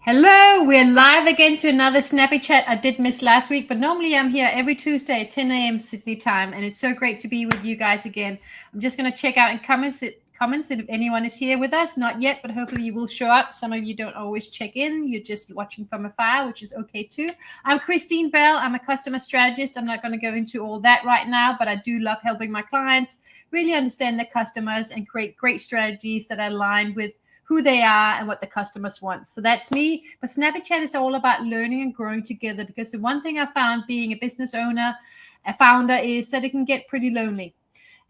Hello, we're live again to another Snappy Chat. I did miss last week, but normally I'm here every Tuesday at 10 a.m. Sydney time, and it's so great to be with you guys again. I'm just going to check out and comments if anyone is here with us. Not yet, but hopefully you will show up. Some of you don't always check in. You're just watching from afar, which is okay too. I'm Christine Bell. I'm a customer strategist. I'm not going to go into all that right now, but I do love helping my clients really understand their customers and create great strategies that are aligned with who they are and what the customers want. So that's me. But Snappy Chat is all about learning and growing together, because the one thing I found being a business owner, a founder, is that it can get pretty lonely,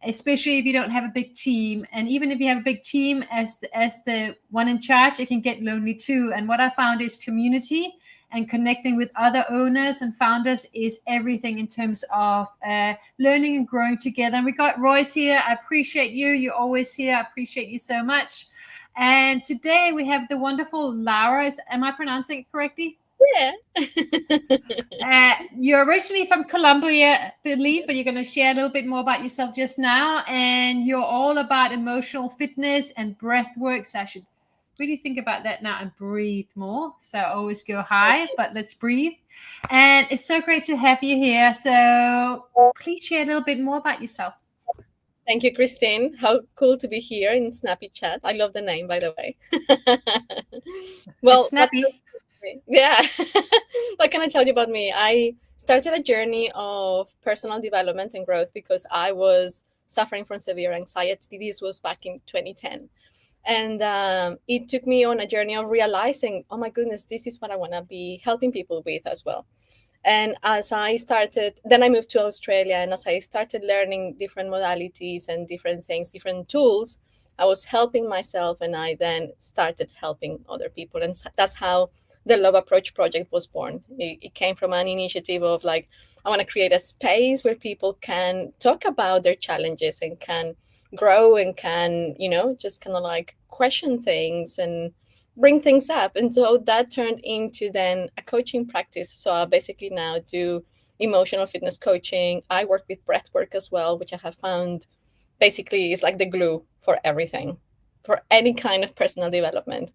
especially if you don't have a big team. And even if you have a big team as the one in charge, it can get lonely too. And what I found is community and connecting with other owners and founders is everything in terms of learning and growing together. And we got Royce here. I appreciate you. You're always here. I appreciate you so much. And today we have the wonderful Laura. Am I pronouncing it correctly? Yeah. You're originally from Colombia, I believe, but you're going to share a little bit more about yourself just now. And you're all about emotional fitness and breath work. So I should really think about that now and breathe more. So I always go high, but let's breathe. And it's so great to have you here. So please share a little bit more about yourself. Thank you, Christine. How cool to be here in Snappy Chat. I love the name, by the way. It's snappy. Yeah. What can I tell you about me? I started a journey of personal development and growth because I was suffering from severe anxiety. This was back in 2010. And it took me on a journey of realizing, oh my goodness, this is what I want to be helping people with as well. And as I started, then I moved to Australia. And as I started learning different modalities and different things, different tools, I was helping myself, and I then started helping other people. And that's how the Love Approach project was born. It came from an initiative of like, I want to create a space where people can talk about their challenges and can grow and can, just kind of like question things and bring things up. And so that turned into then a coaching practice. So I basically now do emotional fitness coaching. I work with breathwork as well, which I have found basically is like the glue for everything, for any kind of personal development.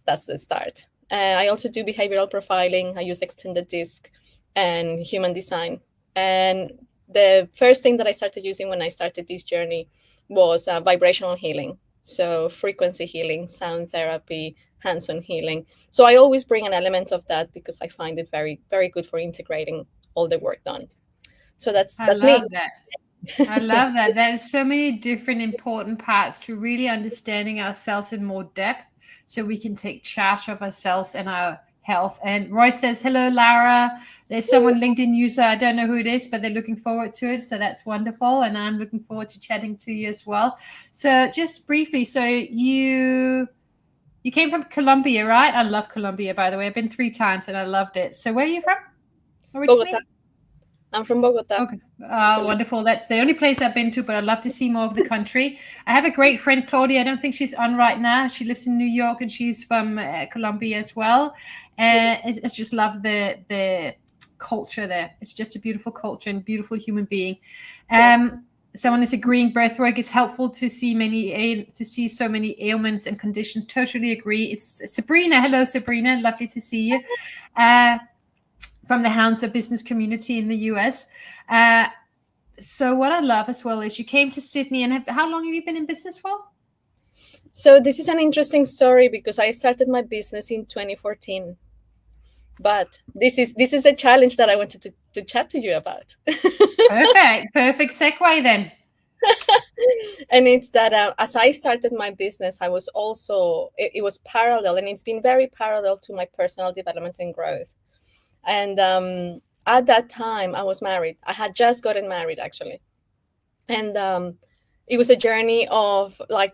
That's the start. I also do behavioral profiling. I use extended disc and human design. And the first thing that I started using when I started this journey was vibrational healing. So frequency healing, sound therapy, hands-on healing. So I always bring an element of that because I find it very, very good for integrating all the work done. So that's I me. love that. I love that. There's so many different important parts to really understanding ourselves in more depth so we can take charge of ourselves and our health. And Roy says, hello, Lara. There's someone LinkedIn user. I don't know who it is, but they're looking forward to it. So that's wonderful. And I'm looking forward to chatting to you as well. So just briefly, so you came from Colombia, right? I love Colombia, by the way. I've been 3 times and I loved it. So where are you from originally? Bogota. I'm from Bogota. Okay. Wonderful. That's the only place I've been to, but I'd love to see more of the country. I have a great friend, Claudia. I don't think she's on right now. She lives in New York and she's from Colombia as well. And I just love the culture there. It's just a beautiful culture and beautiful human being. Someone is agreeing breathwork is helpful to see so many ailments and conditions. Totally agree. It's Sabrina. Hello, Sabrina. Lovely to see you. From the Hounds of Business community in the US. So what I love as well is you came to Sydney, and how long have you been in business for? So this is an interesting story because I started my business in 2014. But this is a challenge that I wanted to chat to you about. Perfect segue then. And it's that as I started my business, I was also, it was parallel, and it's been very parallel to my personal development and growth. And at that time, I was married. I had just gotten married, actually. And it was a journey of like,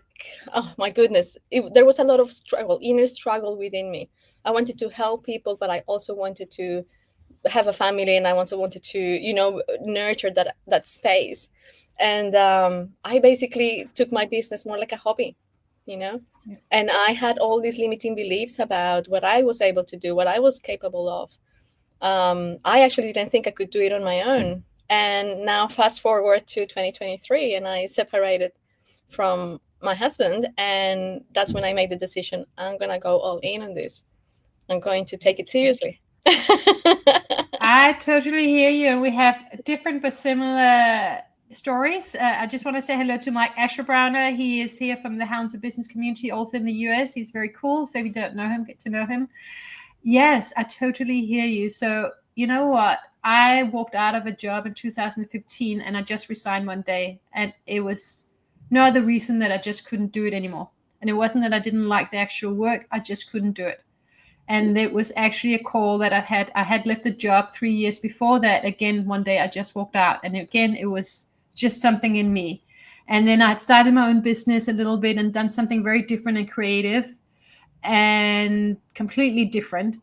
oh my goodness, there was a lot of struggle, inner struggle within me. I wanted to help people, but I also wanted to have a family, and I also wanted to, nurture that space. And I basically took my business more like a hobby, and I had all these limiting beliefs about what I was able to do, what I was capable of. I actually didn't think I could do it on my own. And now fast forward to 2023, and I separated from my husband, and that's when I made the decision, I'm gonna go all in on this. I'm going to take it seriously. I totally hear you. And we have different but similar stories. I just want to say hello to Mike Asherbrowner. He is here from the Hounds of Business community, also in the US. He's very cool. So if you don't know him, get to know him. Yes, I totally hear you. So you know what? I walked out of a job in 2015 and I just resigned one day. And it was no other reason that I just couldn't do it anymore. And it wasn't that I didn't like the actual work. I just couldn't do it. And it was actually a call that I had left a job 3 years before that. Again, one day I just walked out, and again, it was just something in me. And then I had started my own business a little bit and done something very different and creative and completely different.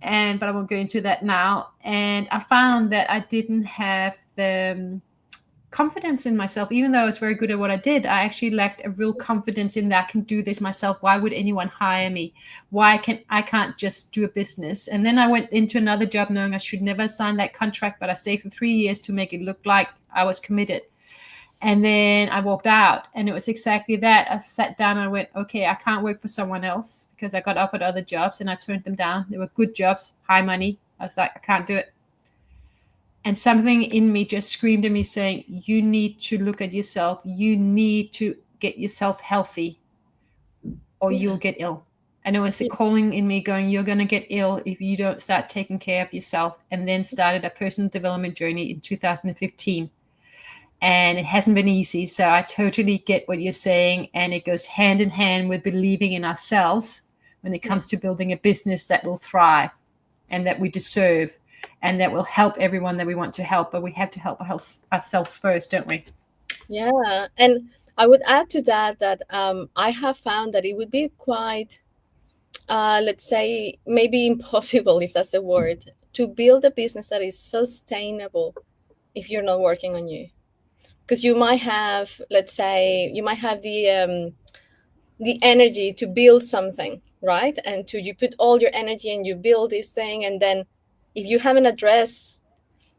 But I won't go into that now. And I found that I didn't have the confidence in myself. Even though I was very good at what I did, I actually lacked a real confidence in that I can do this myself. Why would anyone hire me? I can't just do a business? And then I went into another job knowing I should never sign that contract, but I stayed for 3 years to make it look like I was committed. And then I walked out, and it was exactly that. I sat down and I went, okay, I can't work for someone else, because I got offered other jobs and I turned them down. They were good jobs, high money. I was like, I can't do it. And something in me just screamed at me saying, you need to look at yourself. You need to get yourself healthy or you'll get ill. And it was a calling in me going, you're going to get ill if you don't start taking care of yourself. And then started a personal development journey in 2015. And it hasn't been easy. So I totally get what you're saying. And it goes hand in hand with believing in ourselves when it comes to building a business that will thrive and that we deserve, and that will help everyone that we want to help. But we have to help ourselves first, don't we? Yeah. And I would add to that I have found that it would be quite, let's say, maybe impossible, if that's the word, to build a business that is sustainable if you're not working on you. Because you might have, let's say, the energy to build something, right? And you put all your energy and you build this thing, and then if you haven't addressed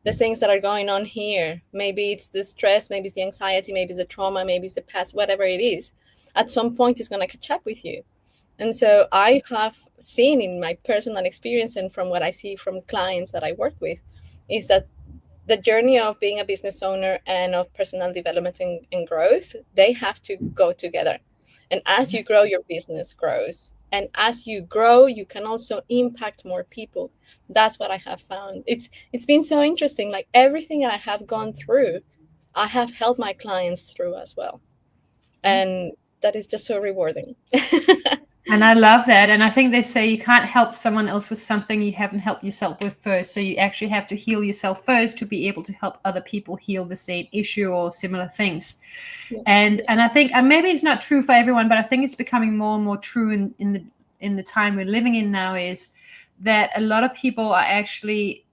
the things that are going on here, maybe it's the stress, maybe it's the anxiety, maybe it's the trauma, maybe it's the past, whatever it is, at some point it's going to catch up with you. And so I have seen in my personal experience and from what I see from clients that I work with is that the journey of being a business owner and of personal development and growth, they have to go together. And as you grow, your business grows. And as you grow, you can also impact more people. That's what I have found. It's been so interesting. Like everything I have gone through, I have helped my clients through as well. And that is just so rewarding. And I love that. And I think they say you can't help someone else with something you haven't helped yourself with first. So you actually have to heal yourself first to be able to help other people heal the same issue or similar things. Yeah. And I think, and maybe it's not true for everyone, but I think it's becoming more and more true in the time we're living in now, is that a lot of people are actually,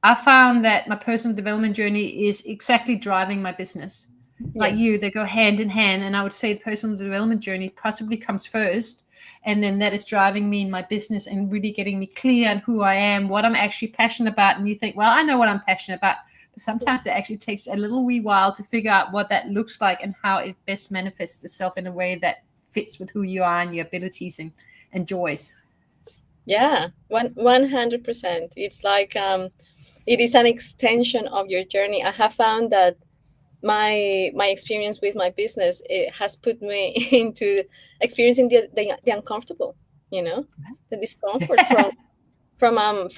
I found that my personal development journey is exactly driving my business. Like you, they go hand in hand. And I would say the personal development journey possibly comes first. And then that is driving me in my business and really getting me clear on who I am, what I'm actually passionate about. And you think, well, I know what I'm passionate about. But sometimes it actually takes a little wee while to figure out what that looks like and how it best manifests itself in a way that fits with who you are and your abilities and joys. Yeah, 100%. It's like it is an extension of your journey. I have found that my experience with my business, it has put me into experiencing the uncomfortable, the discomfort from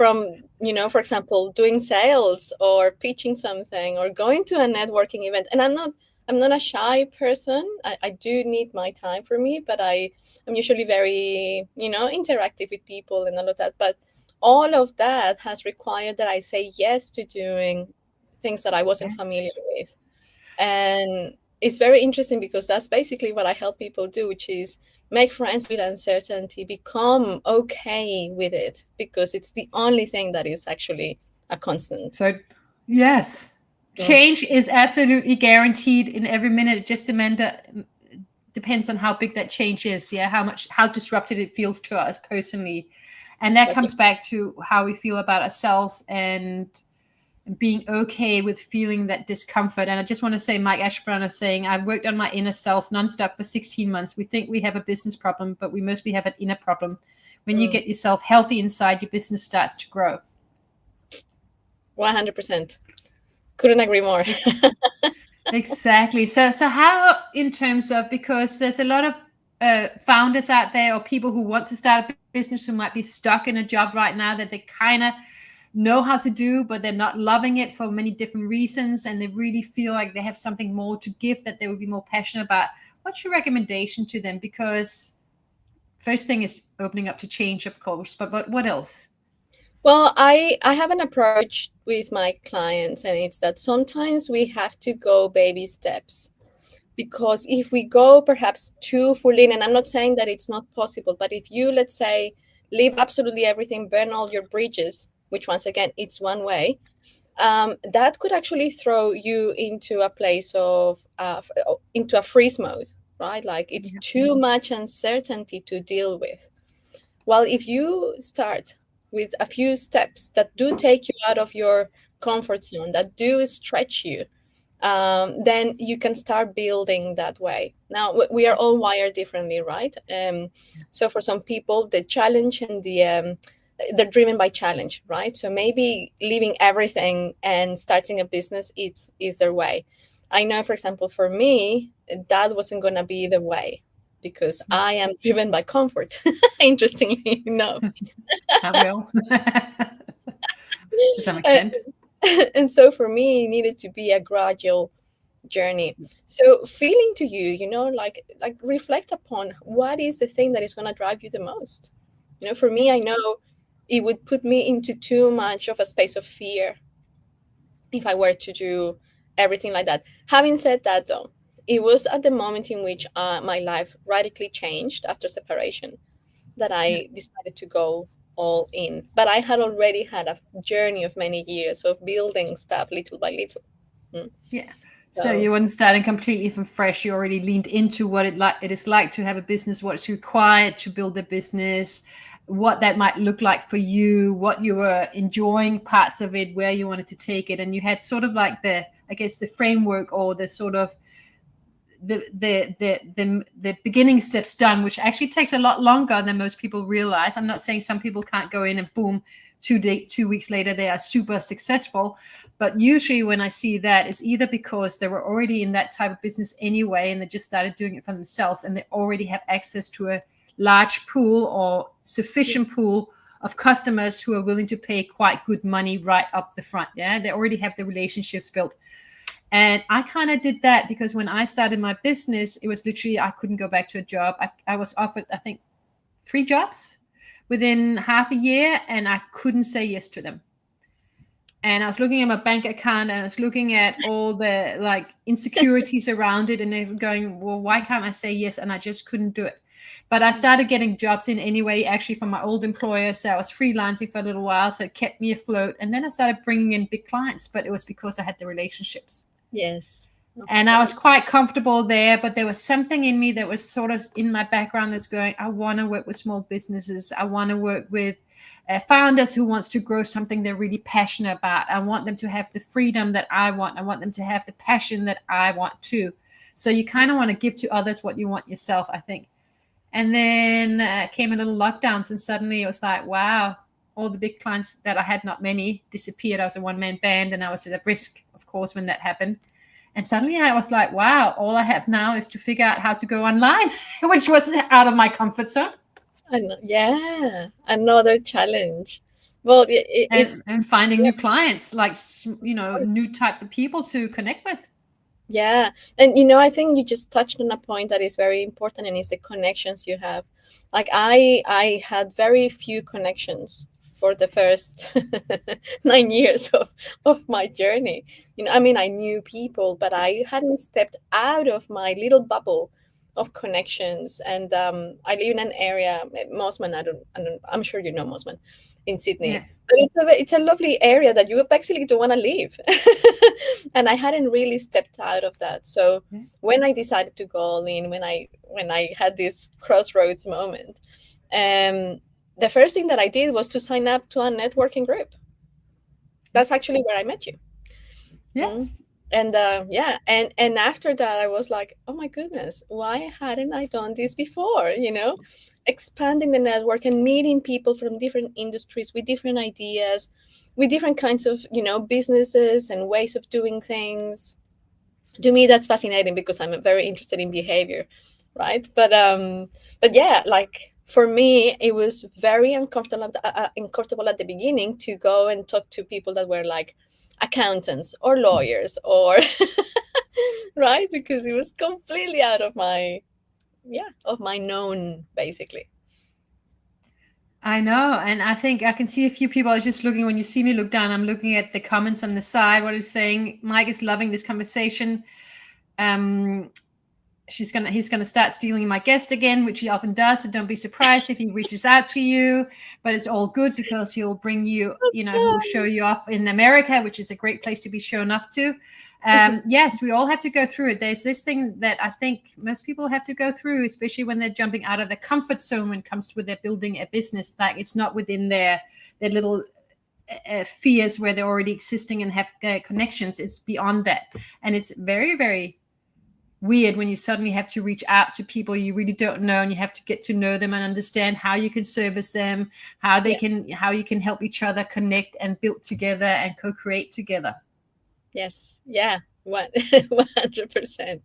for example, doing sales or pitching something or going to a networking event. And I'm not a shy person. I do need my time for me, but I'm usually very interactive with people and all of that. But all of that has required that I say yes to doing things that I wasn't familiar with. And it's very interesting because that's basically what I help people do, which is make friends with uncertainty, become okay with it, because it's the only thing that is actually a constant. So, yes, change is absolutely guaranteed in every minute. It just depends on how big that change is. Yeah, how disrupted it feels to us personally. And that comes back to how we feel about ourselves and being okay with feeling that discomfort. And I just want to say, Mike Ashburn is saying, I've worked on my inner self nonstop for 16 months. We think we have a business problem, but we mostly have an inner problem. When you get yourself healthy inside, your business starts to grow. 100%. Couldn't agree more. Exactly. So how, in terms of, because there's a lot of founders out there, or people who want to start a business, who might be stuck in a job right now that they kind of know how to do, but they're not loving it for many different reasons, and they really feel like they have something more to give that they would be more passionate about. What's your recommendation to them? Because first thing is opening up to change, of course, but what else? Well, I have an approach with my clients, and it's that sometimes we have to go baby steps, because if we go perhaps too full in, and I'm not saying that it's not possible, but if you, let's say, leave absolutely everything, burn all your bridges, which once again, it's one way, that could actually throw you into a place of, into a freeze mode, right? Like it's too much uncertainty to deal with. Well, if you start with a few steps that do take you out of your comfort zone, that do stretch you, then you can start building that way. Now, we are all wired differently, right? So for some people, the challenge and they're driven by challenge, right? So maybe leaving everything and starting a business is their way. I know, for example, for me, that wasn't going to be the way, because I am driven by comfort, interestingly enough. I will. To some extent. And so for me, it needed to be a gradual journey. So feeling to you, like reflect upon what is the thing that is going to drive you the most. For me, I know it would put me into too much of a space of fear if I were to do everything like that. Having said that, though, it was at the moment in which my life radically changed after separation that I decided to go all in. But I had already had a journey of many years of building stuff little by little. Yeah. So you weren't starting completely from fresh. You already leaned into what it is like to have a business, what is required to build a business, what that might look like for you, what you were enjoying parts of it, where you wanted to take it. And you had sort of like the framework, or the sort of the beginning steps done, which actually takes a lot longer than most people realize. I'm not saying some people can't go in and boom, 2 weeks later they are super successful, but usually when I see that, it's either because they were already in that type of business anyway, and they just started doing it for themselves, and they already have access to a large pool or sufficient pool of customers who are willing to pay quite good money right up the front. Yeah, they already have the relationships built. And I kind of did that, because when I started my business, it was literally, I couldn't go back to a job. I was offered, I think, 3 jobs within half a year, and I couldn't say yes to them. And I was looking at my bank account, and I was looking at all the like insecurities around it, and they were going, well, why can't I say yes? And I just couldn't do it. But I started getting jobs in anyway, actually from my old employer. So I was freelancing for a little while, so it kept me afloat. And then I started bringing in big clients, but it was because I had the relationships. Yes. And I was quite comfortable there, but there was something in me that was sort of in my background that's going, I want to work with small businesses. I want to work with founders who wants to grow something they're really passionate about. I want them to have the freedom that I want. I want them to have the passion that I want too. So you kind of want to give to others what you want yourself, I think. And then came a little lockdowns, and suddenly it was like, wow, all the big clients that I had, not many, disappeared. I was a one-man band, and I was at risk, of course, when that happened. And suddenly I was like, wow, all I have now is to figure out how to go online, which was out of my comfort zone. Yeah, another challenge. Well, it's and finding new clients, like, new types of people to connect with. Yeah. And, I think you just touched on a point that is very important, and it's the connections you have. Like I had very few connections for the first 9 years of my journey. I mean, I knew people, but I hadn't stepped out of my little bubble of connections. And I live in an area, Mosman, I'm sure you know Mosman, in Sydney. Yeah. But it's a lovely area that you basically don't want to leave. And I hadn't really stepped out of that. So when I decided to go all in, when I had this crossroads moment, the first thing that I did was to sign up to a networking group. that's actually where I met you. Yes. And and after that I was like, oh my goodness, why hadn't I done this before? Expanding the network and meeting people from different industries with different ideas, with different kinds of businesses and ways of doing things. To me, that's fascinating because I'm very interested in behavior, right? But yeah, like for me it was very uncomfortable at the beginning to go and talk to people that were like accountants or lawyers or right, because it was completely out of my known, basically. I know, and I think I can see a few people. I was just looking, when you see me look down, I'm looking at the comments on the side. What is saying? Mike is loving this conversation. Um, he's gonna start stealing my guest again, which he often does. So don't be surprised if he reaches out to you. But it's all good because he'll bring you, he'll show you off in America, which is a great place to be shown off to. Yes, we all have to go through it. There's this thing that I think most people have to go through, especially when they're jumping out of the comfort zone when it comes to they're building a business. Like it's not within their little fears where they're already existing and have connections. It's beyond that, and it's very, very weird when you suddenly have to reach out to people you really don't know, and you have to get to know them and understand how you can service them, how you can help each other connect and build together and co-create together. Yes. Yeah. 100%.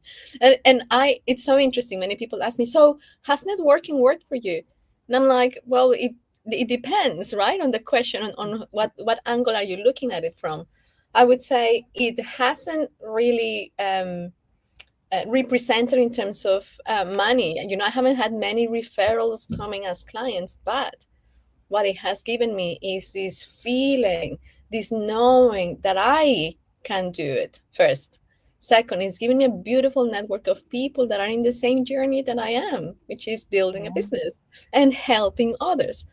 And it's so interesting. Many people ask me, so has networking worked for you? And I'm like, well, it depends, right? On the question, on what angle are you looking at it from? I would say it hasn't really represented in terms of money. I haven't had many referrals coming as clients, but what it has given me is this feeling, this knowing that I can do it first. Second, it's giving me a beautiful network of people that are in the same journey that I am, which is building a business and helping others,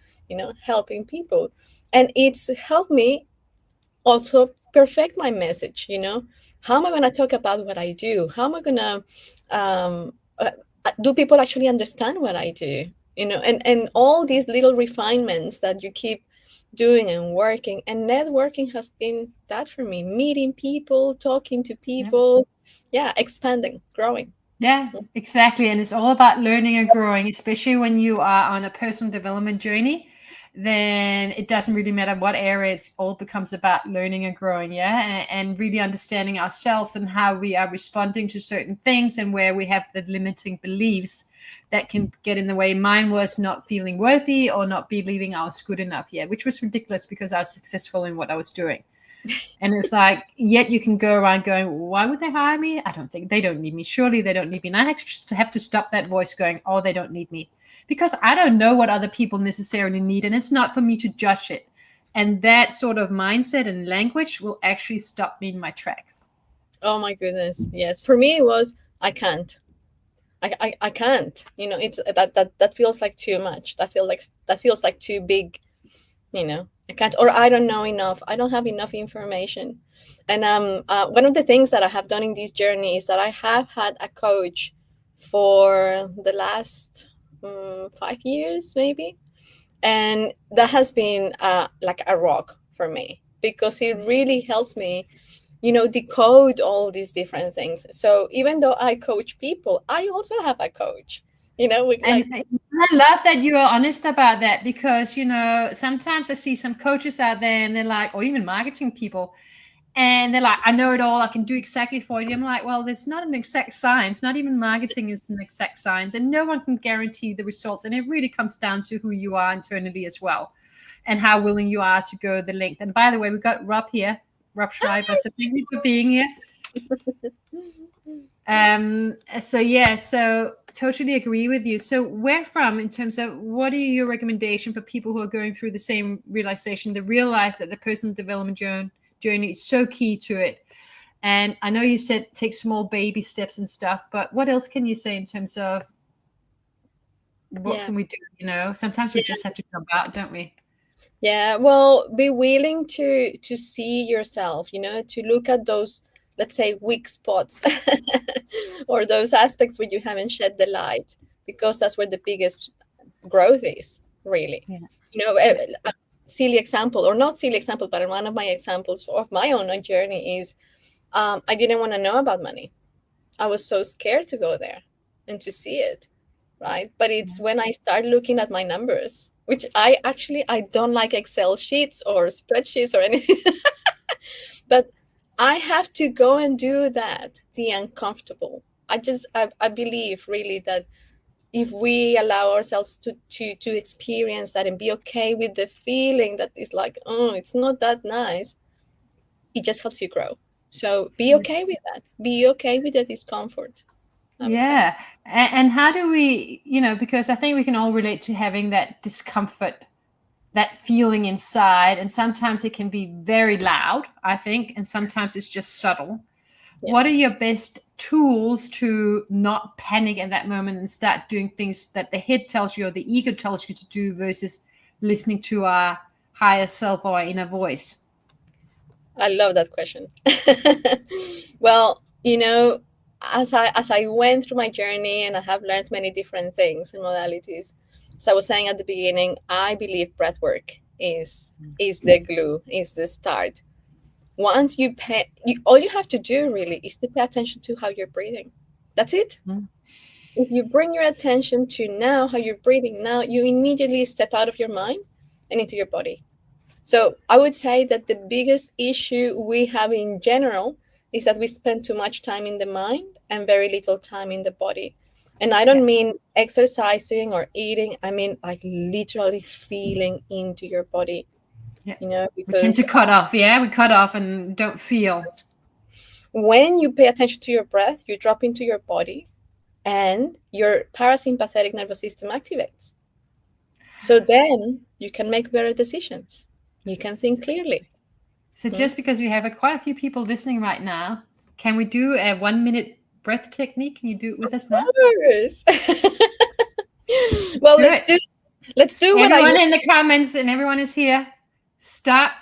helping people. And it's helped me also perfect my message. How am I going to talk about what I do? How am I going to do people actually understand what I do? And all these little refinements that you keep doing and working, and networking has been that for me. Meeting people, talking to people, expanding, growing. Yeah, exactly. And it's all about learning and growing, especially when you are on a personal development journey. Then it doesn't really matter what area, it's all becomes about learning and growing, and really understanding ourselves and how we are responding to certain things and where we have the limiting beliefs that can get in the way. Mine was not feeling worthy or not believing I was good enough, which was ridiculous because I was successful in what I was doing. And it's like, yet you can go around going, why would they hire me? I don't think they don't need me. Surely they don't need me. And I have to stop that voice going, oh, they don't need me. Because I don't know what other people necessarily need. And it's not for me to judge it. And that sort of mindset and language will actually stop me in my tracks. Oh my goodness. Yes. For me, it was, I can't. I can't. It's that feels like too much. That feels like too big. I can't, or I don't know enough. I don't have enough information. And one of the things that I have done in this journey is that I have had a coach for the last 5 years, maybe, and that has been like a rock for me because it really helps me, decode all these different things. So even though I coach people, I also have a coach. And I love that you are honest about that because, sometimes I see some coaches out there and they're like, or even marketing people, and they're like, I know it all. I can do exactly for you. I'm like, well, it's not an exact science. Not even marketing is an exact science. And no one can guarantee the results. And it really comes down to who you are internally as well and how willing you are to go the length. And by the way, we've got Rob here, Rob Schreiber. So thank you for being here. So totally agree with you. So where from, in terms of what are your recommendation for people who are going through the same realization, to realize that the personal development journey is so key to it? And I know you said take small baby steps and stuff, but what else can you say in terms of what can we do? Sometimes we just have to jump out, don't we? Yeah, well, be willing to see yourself, to look at those, let's say, weak spots or those aspects where you haven't shed the light, because that's where the biggest growth is, really. silly example, or not silly example, but one of my examples of my own journey is I didn't want to know about money. I was so scared to go there and to see it, right? But it's when I start looking at my numbers, which I don't like Excel sheets or spreadsheets or anything, but I have to go and do that, the uncomfortable. I believe really that if we allow ourselves to experience that and be okay with the feeling that is like, oh, it's not that nice, it just helps you grow. So be okay with that. Be okay with the discomfort, I would say. Yeah. And how do we, because I think we can all relate to having that discomfort, that feeling inside. And sometimes it can be very loud, I think, and sometimes it's just subtle. Yeah. What are your best tools to not panic in that moment and start doing things that the head tells you or the ego tells you to do versus listening to our higher self or our inner voice? I love that question. Well, as I went through my journey and I have learned many different things and modalities, as I was saying at the beginning, I believe breathwork is the glue, is the start. Once all you have to do really is to pay attention to how you're breathing. That's it. Mm. If you bring your attention to now how you're breathing now, you immediately step out of your mind and into your body. So I would say that the biggest issue we have in general is that we spend too much time in the mind and very little time in the body. And I don't mean exercising or eating. I mean like literally feeling into your body. Yeah. Because we tend to cut off. Yeah, we cut off and don't feel. When you pay attention to your breath, you drop into your body and your parasympathetic nervous system activates. So then you can make better decisions. You can think clearly. So just because we have quite a few people listening right now, can we do a 1-minute breath technique? Can you do it with us now? Of course. Well, let's do what everyone in the comments, and everyone is here. Stop.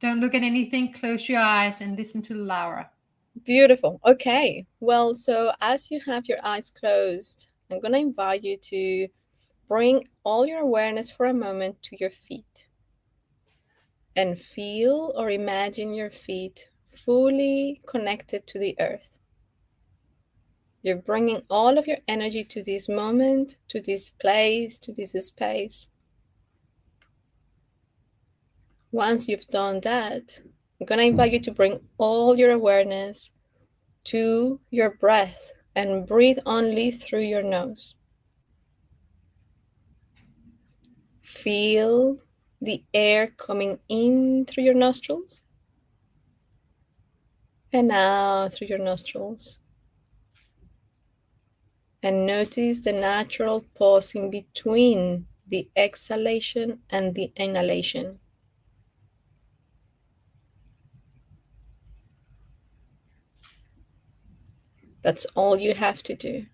Don't look at anything. Close your eyes and listen to Laura. Beautiful. Okay. Well, so as you have your eyes closed, I'm going to invite you to bring all your awareness for a moment to your feet and feel or imagine your feet fully connected to the earth. You're bringing all of your energy to this moment, to this place, to this space. Once you've done that, I'm going to invite you to bring all your awareness to your breath and breathe only through your nose. Feel the air coming in through your nostrils and out through your nostrils. And notice the natural pause in between the exhalation and the inhalation. That's all you have to do.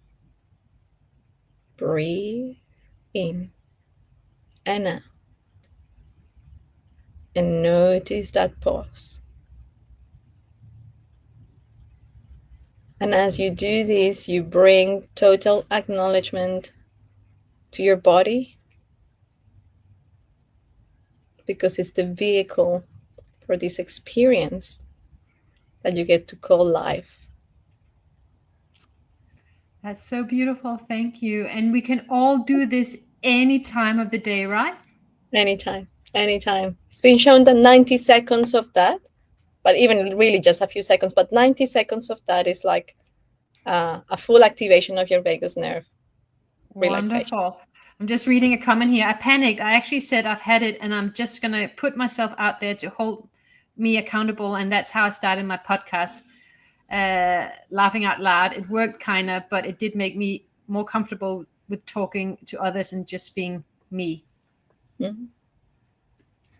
Breathe in and out. And notice that pause. And as you do this, you bring total acknowledgement to your body, because it's the vehicle for this experience that you get to call life. That's so beautiful. Thank you. And we can all do this any time of the day, right? Anytime. It's been shown that 90 seconds of that, but even really just a few seconds, but 90 seconds of that is like a full activation of your vagus nerve. Wonderful. I'm just reading a comment here. I panicked. I actually said I've had it, and I'm just going to put myself out there to hold me accountable. And that's how I started my podcast, Laughing Out Loud. It worked kind of, but it did make me more comfortable with talking to others and just being me. Mm-hmm.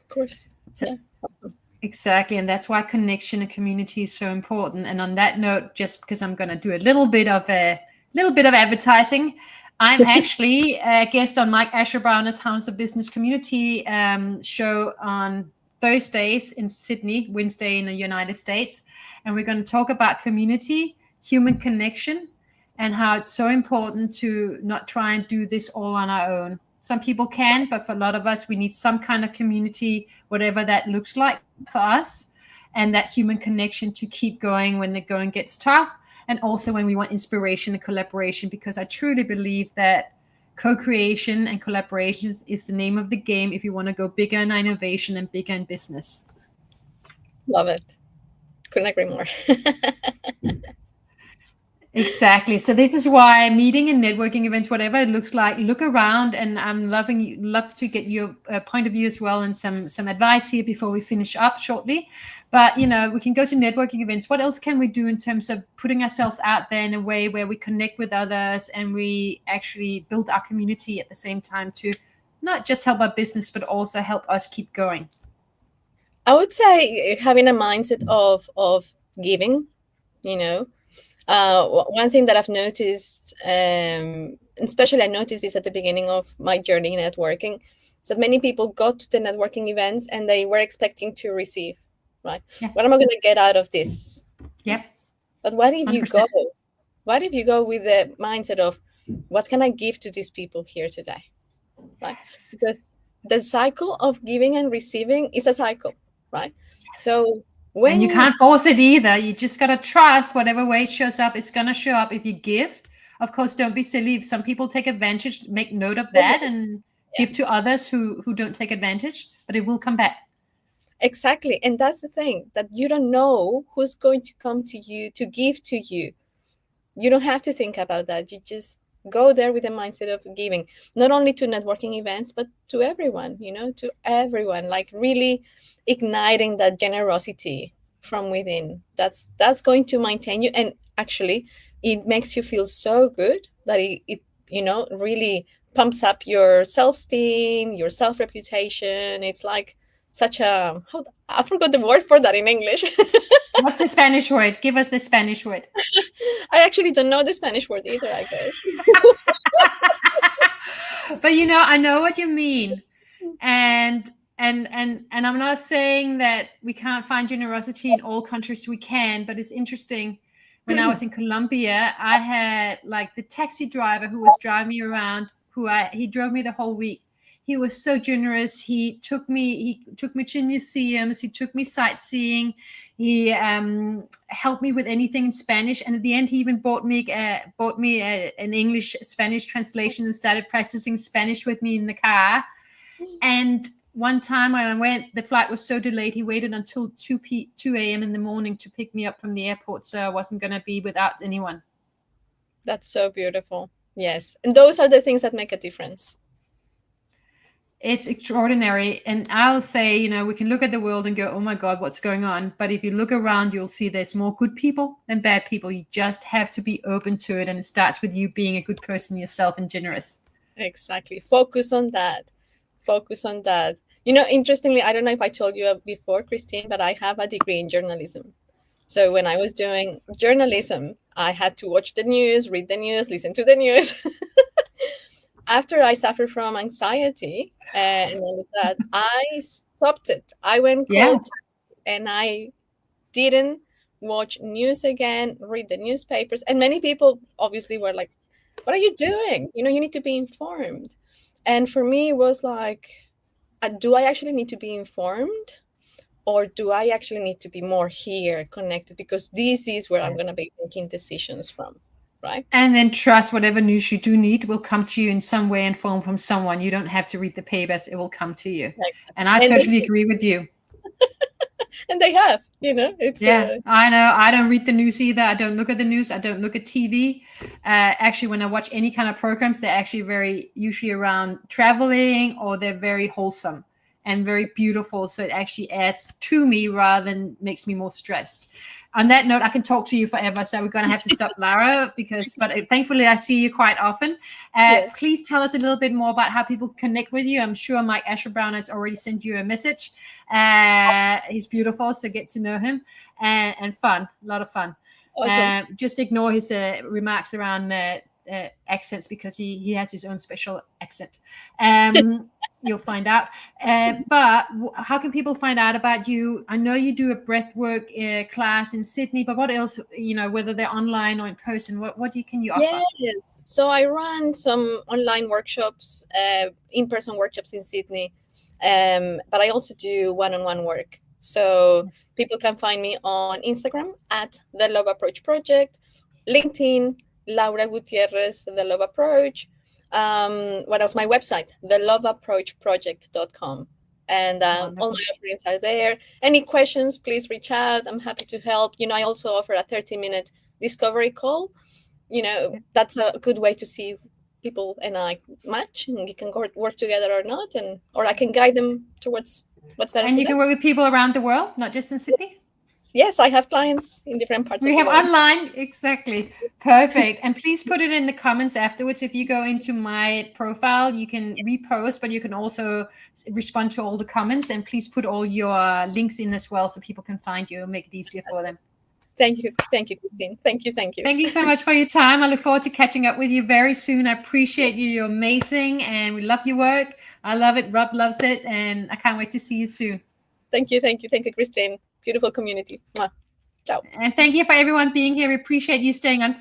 Of course. So, yeah. Awesome. Exactly. And that's why connection and community is so important. And on that note, just because I'm going to do a little bit of advertising, I'm actually a guest on Mike Asher-Browner's House of Business Community show on Thursdays in Sydney, Wednesday in the United States. And we're going to talk about community, human connection, and how it's so important to not try and do this all on our own. Some people can, but for a lot of us, we need some kind of community, whatever that looks like for us, and that human connection to keep going when the going gets tough, and also when we want inspiration and collaboration, because I truly believe that co-creation and collaboration is the name of the game if you want to go bigger in innovation and bigger in business. Love it. Couldn't agree more. Exactly. So this is why meeting and networking events, whatever it looks like, look around, and I'm love to get your point of view as well, and some advice here before we finish up shortly. But we can go to networking events. What else can we do in terms of putting ourselves out there in a way where we connect with others and we actually build our community at the same time to not just help our business, but also help us keep going? I would say having a mindset of giving, one thing that I've noticed, especially I noticed this at the beginning of my journey in networking, is that many people got to the networking events and they were expecting to receive, right? Yeah. What am I going to get out of this? Yep. But what if 100%. you go? What if you go with the mindset of, what can I give to these people here today? Right? Yes. Because the cycle of giving and receiving is a cycle, right? Yes. So and you can't force it either. You just got to trust whatever way it shows up, it's going to show up if you give. Of course, don't be silly. If some people take advantage, make note of that and give to others who don't take advantage, but it will come back. Exactly. And that's the thing, that you don't know who's going to come to you to give to you. You don't have to think about that. You just go there with the mindset of giving, not only to networking events, but to everyone, to everyone, like really igniting that generosity from within. That's going to maintain you. And actually, it makes you feel so good that it really pumps up your self-esteem, your self-reputation. It's like such a, I forgot the word for that in English. What's the Spanish word? Give us the Spanish word. I actually don't know the Spanish word either, I guess. But I know what you mean. And I'm not saying that we can't find generosity in all countries. We can, but it's interesting. When I was in Colombia, I had like the taxi driver who was driving me around, he drove me the whole week. He was so generous. He took me to museums. He took me sightseeing. He helped me with anything in Spanish. And at the end, he even bought me an English-Spanish translation and started practicing Spanish with me in the car. And one time when I went, the flight was so delayed, he waited until 2 a.m. in the morning to pick me up from the airport, so I wasn't going to be without anyone. That's so beautiful. Yes. And those are the things that make a difference. It's extraordinary. And I'll say, we can look at the world and go, oh my God, what's going on? But if you look around, you'll see there's more good people than bad people. You just have to be open to it. And it starts with you being a good person yourself and generous. Exactly. Focus on that. Interestingly, I don't know if I told you before, Christine, but I have a degree in journalism. So when I was doing journalism, I had to watch the news, read the news, listen to the news. After I suffered from anxiety and all of that, I stopped it. I went cold and I didn't watch news again, read the newspapers. And many people obviously were like, what are you doing? You need to be informed. And for me, it was like, do I actually need to be informed? Or do I actually need to be more here, connected? Because this is where I'm going to be making decisions from, right? And then trust whatever news you do need will come to you in some way and form from someone. You don't have to read the papers. It will come to you. Exactly. And I totally agree with you. And they have, I know. I don't read the news either. I don't look at the news. I don't look at TV. Actually, when I watch any kind of programs, they're actually usually around traveling, or they're very wholesome and very beautiful. So it actually adds to me rather than makes me more stressed. On that note, I can talk to you forever. So we're going to have to stop, Lara, but thankfully I see you quite often. Yes. Please tell us a little bit more about how people connect with you. I'm sure Mike Asher Brown has already sent you a message. He's beautiful, so get to know him, and fun, a lot of fun. Awesome. Just ignore his remarks around accents because he has his own special accent. You'll find out. But how can people find out about you? I know you do a breathwork class in Sydney, but what else, whether they're online or in person, what can you offer? Yes. So I run some online workshops, in-person workshops in Sydney, but I also do one-on-one work. So people can find me on Instagram at The Love Approach Project, LinkedIn, Laura Gutiérrez, The Love Approach. What else? My website, theloveapproachproject.com. And all my offerings are there. Any questions, please reach out. I'm happy to help. I also offer a 30-minute discovery call. That's a good way to see people and I match, and we can work together or not, or I can guide them towards what's better. And you can work with people around the world, not just in Sydney? Yes, I have clients in different parts of the world. We have online, exactly. Perfect. And please put it in the comments afterwards. If you go into my profile, you can repost, but you can also respond to all the comments. And please put all your links in as well so people can find you and make it easier for them. Thank you, Christine. Thank you. Thank you so much for your time. I look forward to catching up with you very soon. I appreciate you. You're amazing, and we love your work. I love it. Rob loves it, and I can't wait to see you soon. Thank you, Christine. Beautiful community. Mwah. Ciao. And thank you for everyone being here. We appreciate you staying on.